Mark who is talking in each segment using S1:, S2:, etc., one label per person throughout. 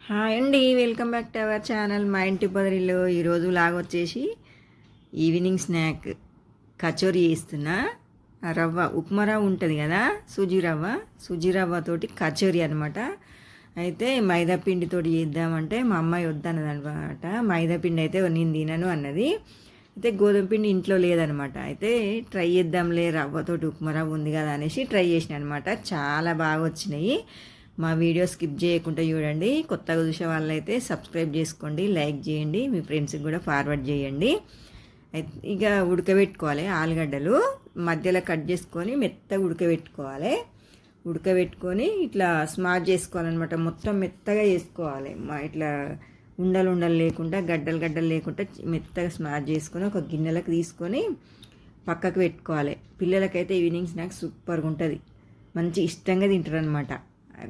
S1: Hi అండి, welcome back to our channel మా ఇంటి పొదరిలో. ఈరోజు వచ్చేసి ఈవినింగ్ స్నాక్ కచోరీ చేస్తున్నా. రవ్వ ఉప్మా రవ్వ ఉంటుంది కదా, సుజీ రవ్వతోటి కచోరీ అనమాట. అయితే మైదా పిండితోటి చేద్దామంటే మా అమ్మాయి వద్దన్నది అనమాట. మైదా పిండి అయితే నేను తినను అన్నది. అయితే గోధుమ పిండి ఇంట్లో లేదనమాట. అయితే ట్రై చేద్దాంలే, రవ్వతోటి ఉప్మా రవ్వ ఉంది కదా అనేసి ట్రై చేసిన అనమాట. చాలా బాగా వచ్చినాయి. మా వీడియో స్కిప్ చేయకుండా చూడండి. కొత్తగా చూసే వాళ్ళైతే సబ్స్క్రైబ్ చేసుకోండి, లైక్ చేయండి, మీ ఫ్రెండ్స్కి కూడా ఫార్వర్డ్ చేయండి. ఇక ఉడకబెట్టుకోవాలి. ఆలుగడ్డలు మధ్యలో కట్ చేసుకొని మెత్తగా ఉడకబెట్టుకోవాలి. ఉడకబెట్టుకొని ఇట్లా స్మాష్ చేసుకోవాలన్నమాట. మొత్తం మెత్తగా చేసుకోవాలి. ఇట్లా ఉండలు ఉండలు లేకుండా, గడ్డలు గడ్డలు లేకుండా మెత్తగా స్మాష్ చేసుకొని ఒక గిన్నెలకు తీసుకొని పక్కకు పెట్టుకోవాలి. పిల్లలకైతే ఈవినింగ్ స్నాక్స్ సూపర్గా ఉంటుంది, మంచి ఇష్టంగా తింటారు అనమాట.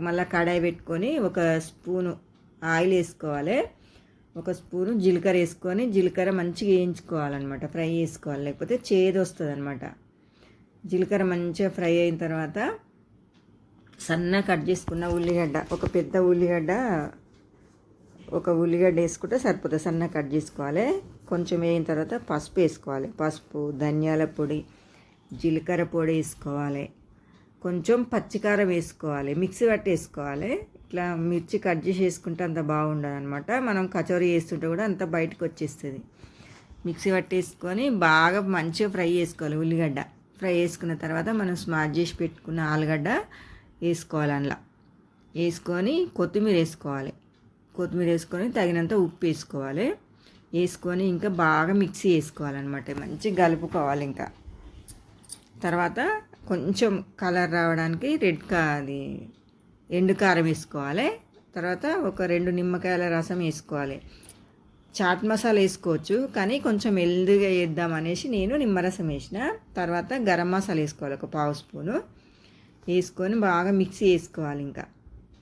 S1: మళ్ళీ కడాయి పెట్టుకొని ఒక స్పూను ఆయిల్ వేసుకోవాలి. ఒక స్పూను జీలకర్ర వేసుకొని జీలకర్ర మంచిగా వేయించుకోవాలన్నమాట, ఫ్రై చేసుకోవాలి, లేకపోతే చేదు వస్తుంది అనమాట. జీలకర్ర మంచిగా ఫ్రై అయిన తర్వాత సన్నగా కట్ చేసుకున్న ఉల్లిగడ్డ, ఒక పెద్ద ఉల్లిగడ్డ, ఒక ఉల్లిగడ్డ వేసుకుంటే సరిపోతుంది. సన్నగా కట్ చేసుకోవాలి. కొంచెం వేయిన తర్వాత పసుపు వేసుకోవాలి. పసుపు, ధనియాల పొడి, జీలకర్ర పొడి వేసుకోవాలి. కొంచెం పచ్చికారం వేసుకోవాలి. మిక్సీ పట్టి వేసుకోవాలి. ఇట్లా మిర్చి కట్ చేసి వేసుకుంటే అంత బాగుండదు అనమాట. మనం కచోరీ వేస్తుంటే కూడా అంత బయటకు వచ్చేస్తుంది. మిక్సీ పట్టి వేసుకొని బాగా మంచిగా ఫ్రై చేసుకోవాలి. ఉల్లిగడ్డ ఫ్రై చేసుకున్న తర్వాత మనం స్మాష్ చేసి పెట్టుకున్న ఆలుగడ్డ వేసుకోవాలి. అందులో వేసుకొని కొత్తిమీర వేసుకోవాలి. కొత్తిమీర వేసుకొని తగినంత ఉప్పు వేసుకోవాలి. వేసుకొని ఇంకా బాగా మిక్సీ వేసుకోవాలన్నమాట. మంచిగా కలుపుకోవాలి. ఇంకా తర్వాత కొంచెం కలర్ రావడానికి అది ఎండు కారం వేసుకోవాలి. తర్వాత ఒక 2 నిమ్మకాయల రసం వేసుకోవాలి. చాట్ మసాలా వేసుకోవచ్చు, కానీ కొంచెం హెల్దీగా వేద్దామనేసి నేను నిమ్మరసం వేసిన. తర్వాత గరం మసాలా వేసుకోవాలి, ఒక 1/2 స్పూను వేసుకొని బాగా మిక్సీ వేసుకోవాలి. ఇంకా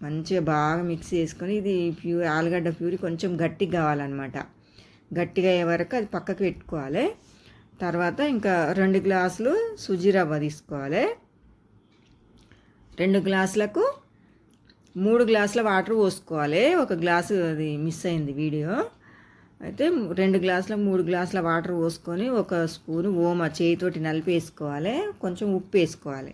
S1: మంచిగా బాగా మిక్సీ వేసుకొని ఇది ఆలుగడ్డ ప్యూరీ కొంచెం గట్టిగా కావాలన్నమాట. గట్టిగా అయ్యే వరకు అది పక్కకు పెట్టుకోవాలి. తర్వాత ఇంకా 2 గ్లాసులు సుజీ రవ్వ తీసుకోవాలి. 2 గ్లాసులకు 3 గ్లాసుల వాటర్ పోసుకోవాలి. ఒక గ్లాసు అది మిస్ అయింది వీడియో. అయితే 2 గ్లాసుల 3 గ్లాసుల వాటర్ పోసుకొని ఒక స్పూను ఓమ చేయితోటి నలిపి వేసుకోవాలి. కొంచెం ఉప్పు వేసుకోవాలి.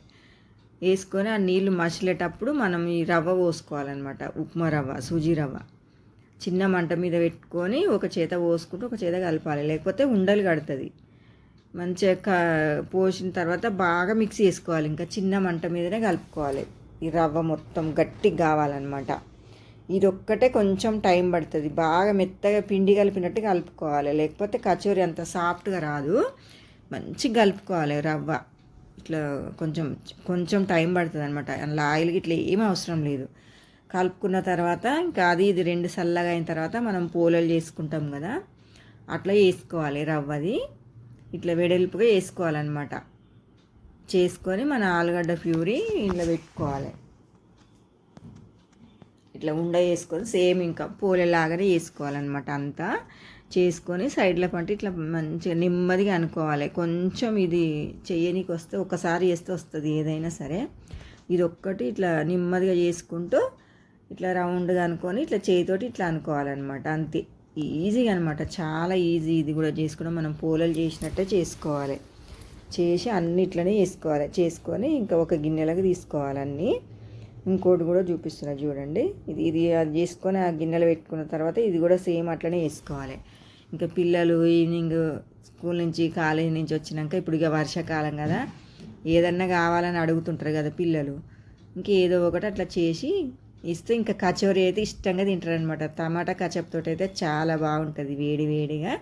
S1: వేసుకొని ఆ నీళ్ళు మసిలేటప్పుడు మనం ఈ రవ్వ పోసుకోవాలన్నమాట. ఉప్మా రవ్వ, సుజీ రవ్వ చిన్న మంట మీద పెట్టుకొని ఒక చేత పోసుకుంటూ ఒక చేత కలపాలి, లేకపోతే ఉండలు కడుతుంది. మంచిగా పోసిన తర్వాత బాగా మిక్స్ చేసుకోవాలి. ఇంకా చిన్న మంట మీదనే కలుపుకోవాలి. ఈ రవ్వ మొత్తం గట్టిగా కావాలన్నమాట. ఇది ఒక్కటే కొంచెం టైం పడుతుంది. బాగా మెత్తగా పిండి కలిపినట్టు కలుపుకోవాలి, లేకపోతే కచోరీ అంత సాఫ్ట్గా రాదు. మంచిగా కలుపుకోవాలి. రవ్వ ఇట్లా కొంచెం కొంచెం టైం పడుతుంది అనమాట. అందులో ఆయిల్కి ఇట్లా ఏమీ అవసరం లేదు. కలుపుకున్న తర్వాత ఇంకా ఇది 2 చల్లగా అయిన తర్వాత మనం పోలేలు చేసుకుంటాం కదా, అట్లా వేసుకోవాలి. రవ్వది ఇట్లా వెడల్పుగా వేసుకోవాలన్నమాట. చేసుకొని మన ఆలుగడ్డ ప్యూరీ ఇంట్లో పెట్టుకోవాలి. ఇట్లా ఉండ వేసుకొని సేమ్ ఇంకా పోలేలాగానే వేసుకోవాలన్నమాట. అంతా చేసుకొని సైడ్లో పంటి ఇట్లా మంచిగా నెమ్మదిగా అనుకోవాలి. కొంచెం ఇది చెయ్యనీకి వస్తే ఒకసారి వేస్తే వస్తుంది ఏదైనా సరే. ఇది ఒక్కటి ఇట్లా నెమ్మదిగా చేసుకుంటూ ఇట్లా రౌండ్గా అనుకొని ఇట్లా చేతితోటి ఇట్లా అనుకోవాలన్నమాట. అంతే, ఈజీగా అనమాట, చాలా ఈజీ. ఇది కూడా చేసుకోవడం మనం పోలలు చేసినట్టే చేసుకోవాలి. చేసి అన్ని ఇట్లనే వేసుకోవాలి. చేసుకొని ఇంకా ఒక గిన్నెలకు తీసుకోవాలి అన్నీ. ఇంకోటి కూడా చూపిస్తున్నా చూడండి. ఇది అది చేసుకొని ఆ గిన్నెలో పెట్టుకున్న తర్వాత ఇది కూడా సేమ్ అట్లనే వేసుకోవాలి. ఇంకా పిల్లలు ఈవినింగ్ స్కూల్ నుంచి కాలేజీ నుంచి వచ్చినాక ఇప్పుడు ఇక వర్షాకాలం కదా, ఏదన్నా కావాలని అడుగుతుంటారు కదా పిల్లలు. ఇంకేదో ఒకటి అట్లా చేసి ఇస్తే ఇంకా కచోరీ అయితే ఇష్టంగా తింటారనమాట. టమాటా కచప్ తోటి అయితే చాలా బాగుంటుంది, వేడి వేడిగా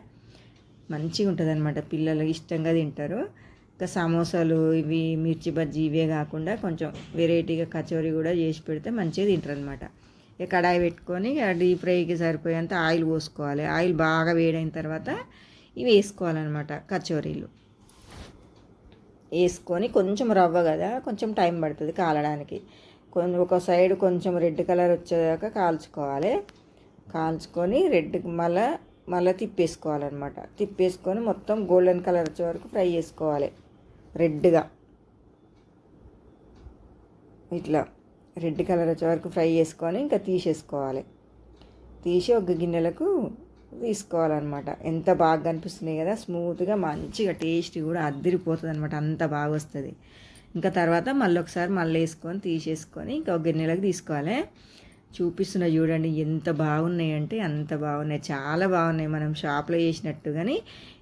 S1: మంచిగా ఉంటుంది అనమాట. పిల్లలు ఇష్టంగా తింటారు. ఇంకా సమోసాలు ఇవి మిర్చి బజ్జీ ఇవే కాకుండా కొంచెం వెరైటీగా కచోరీ కూడా చేసి పెడితే మంచిగా తింటారు అనమాట. ఇక కడాయి పెట్టుకొని డీప్ ఫ్రైకి సరిపోయేంత ఆయిల్ పోసుకోవాలి. ఆయిల్ బాగా వేడైన తర్వాత ఇవి వేసుకోవాలన్నమాట. కచోరీలు వేసుకొని కొంచెం రవ్వ కదా, కొంచెం టైం పడుతుంది కాలడానికి. ఒక సైడ్ కొంచెం రెడ్ కలర్ వచ్చేదాకా కాల్చుకోవాలి. కాల్చుకొని మళ్ళీ తిప్పేసుకోవాలన్నమాట. తిప్పేసుకొని మొత్తం గోల్డెన్ కలర్ వచ్చే వరకు ఫ్రై చేసుకోవాలి. రెడ్గా ఇట్లా రెడ్ కలర్ వచ్చే వరకు ఫ్రై చేసుకొని ఇంకా తీసేసుకోవాలి. తీసి ఒక గిన్నెలకు తీసుకోవాలన్నమాట. ఎంత బాగా కనిపిస్తున్నాయి కదా, స్మూత్గా మంచిగా టేస్ట్ కూడా అద్దిరిపోతుంది అనమాట, అంత బాగా వస్తుంది. ఇంకా తర్వాత మళ్ళీ ఒకసారి మళ్ళీ వేసుకొని తీసేసుకొని ఇంకా ఒక గిన్నెలకు తీసుకోవాలి. చూపిస్తున్నా చూడండి, ఎంత బాగున్నాయి అంటే అంత బాగున్నాయి, చాలా బాగున్నాయి. మనం షాప్లో చేసినట్టు కానీ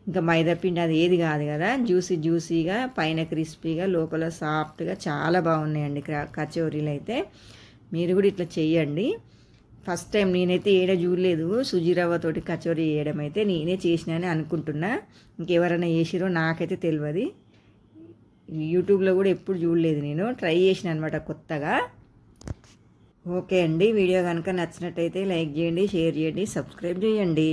S1: ఇంకా మైదాపిండి అది ఏది కాదు కదా, జ్యూసీగా పైన క్రిస్పీగా లోపల సాఫ్ట్గా చాలా బాగున్నాయండి కచోరీలు అయితే. మీరు కూడా ఇట్లా చెయ్యండి. ఫస్ట్ టైం నేనైతే చూడలేదు సుజీ రవ్వతోటి కచోరీ చేయడం, అయితే నేనే చేసినానని అనుకుంటున్నా. ఇంకెవరైనా చేసిరో నాకైతే తెలియదు. యూట్యూబ్లో కూడా ఎప్పుడు చూడలేదు, నేను ట్రై చేసిన అనమాట కొత్తగా. ఓకే అండి, వీడియో కనుక నచ్చినట్టయితే లైక్ చేయండి, షేర్ చేయండి, సబ్స్క్రైబ్ చేయండి.